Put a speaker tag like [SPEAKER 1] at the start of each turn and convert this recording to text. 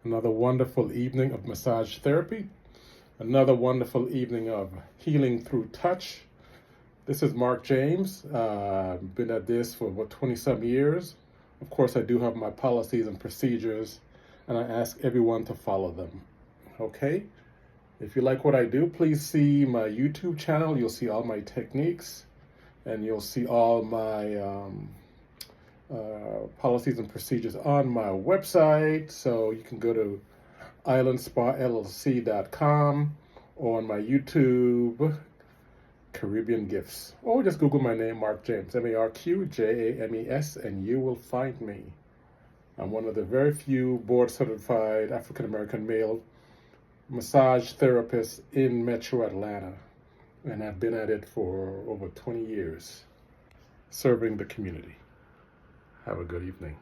[SPEAKER 1] Another wonderful evening of massage therapy. Another wonderful evening of healing through touch. This is Mark James. Been at this for about 20 some years. Of course, I do have my policies and procedures, and I ask everyone to follow them. Okay? If you like what I do, please see my YouTube channel. You'll see all my techniques, and you'll see all my policies and procedures on my website. So you can go to islandspallc.com or on my YouTube, Caribbean Gifts, or just Google my name, Mark James, MarkJames, and you will find me. I'm one of the very few board-certified African-American male massage therapists in Metro Atlanta, and I've been at it for over 20 years, serving the community. Have a good evening.